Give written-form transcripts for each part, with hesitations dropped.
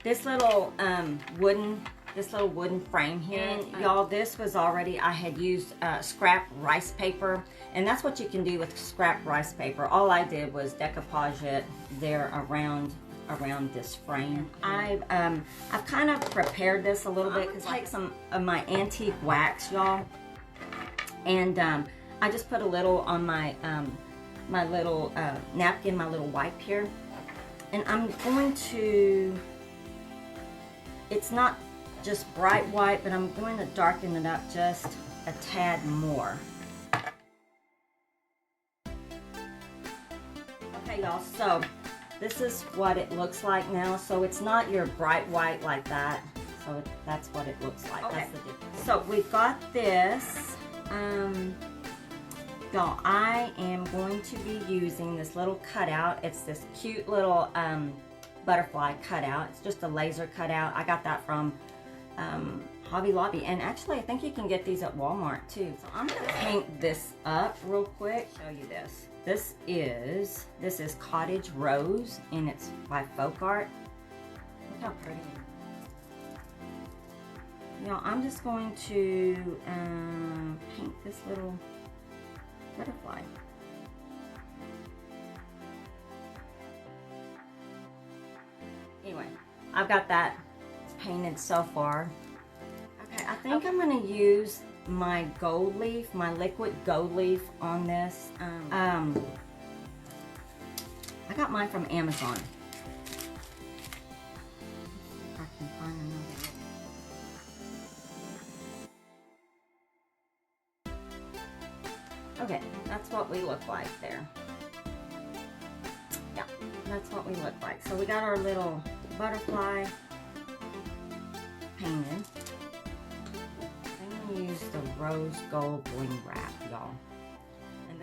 this little wooden frame here. And y'all, this was already, I had used scrap rice paper, and that's what you can do with scrap rice paper. All I did was decoupage it there around this frame. I've kind of prepared this a little bit because I take some of my antique wax, y'all, and I just put a little on my my little napkin, my little wipe here, and I'm going to, it's not just bright white, but I'm going to darken it up just a tad more. Okay, y'all, so this is what it looks like now. So it's not your bright white like that. So that's what it looks like. Okay. That's the difference. So we've got this. Y'all, I am going to be using this little cutout. It's this cute little butterfly cutout. It's just a laser cutout. I got that from Hobby Lobby, and actually I think you can get these at Walmart too. So I'm gonna paint this up real quick. Show you this. This is Cottage Rose, and it's by Folk Art. Look how pretty. Now I'm just going to paint this little butterfly. Anyway, I've got that painted so far. Okay, I think I'm going to use my gold leaf, my liquid gold leaf on this. I got mine from Amazon. I can find another. Okay, that's what we look like there. Yeah, that's what we look like. So we got our little butterfly painted. I'm gonna use the rose gold bling wrap, y'all.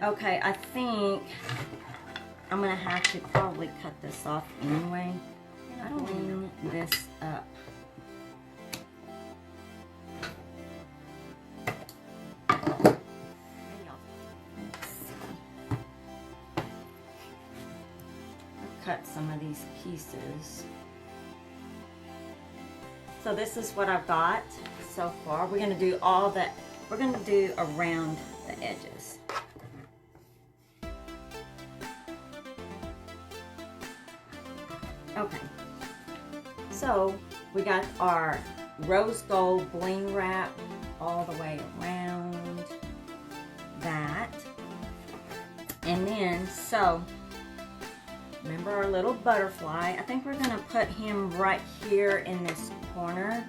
Okay, I think I'm gonna have to probably cut this off anyway. I don't bling this up. Cut some of these pieces. So this is what I've got so far. We're gonna do all that. We're gonna do around the edges. Okay. So we got our rose gold bling wrap all the way around that. And then, so remember our little butterfly? I think we're gonna put him right here in this corner,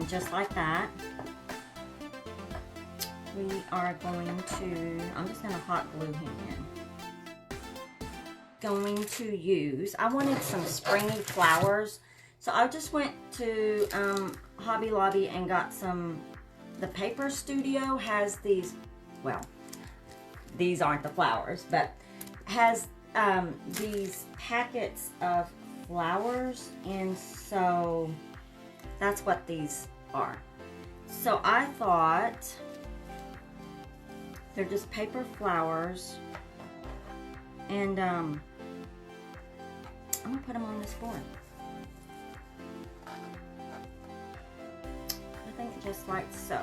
just like that. We are going to, I'm just gonna hot glue him in. Going to use, I wanted some springy flowers, so I just went to Hobby Lobby and got some, the Paper Studio has these, well, these aren't the flowers, but has these packets of flowers, and so that's what these are. So I thought they're just paper flowers, and I'm gonna put them on this board. I think just like so.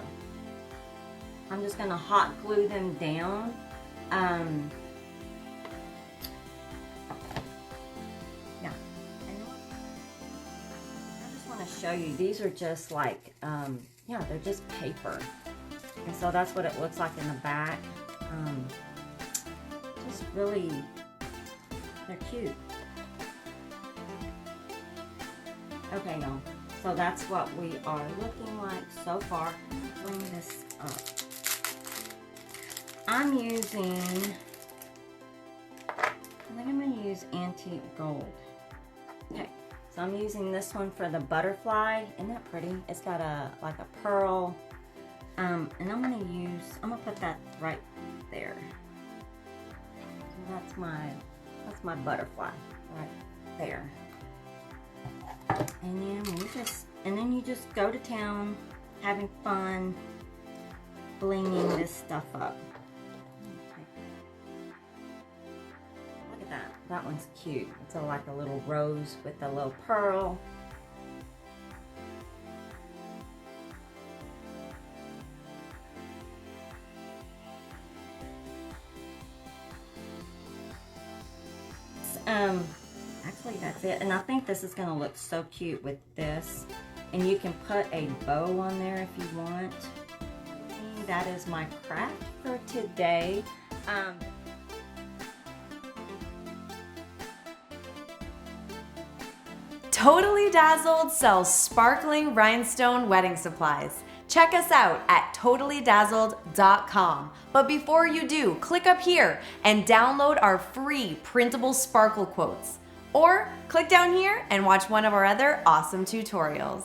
I'm just gonna hot glue them down. Show you, these are just like yeah, they're just paper, and so that's what it looks like in the back. Just really, they're cute. Okay, y'all, so that's what we are looking like so far. Bring this up. I'm using, I think I'm going to use antique gold. Okay. So I'm using this one for the butterfly. Isn't that pretty? It's got a like a pearl, and I'm gonna put that right there. So that's my butterfly right there. And then you just go to town, having fun, blinging this stuff up. That one's cute. It's like a little rose with a little pearl. that's it. And I think this is going to look so cute with this. And you can put a bow on there if you want. That is my craft for today. Totally Dazzled sells sparkling rhinestone wedding supplies. Check us out at totallydazzled.com. But before you do, click up here and download our free Printable Sparkle Quotes. Or click down here and watch one of our other awesome tutorials.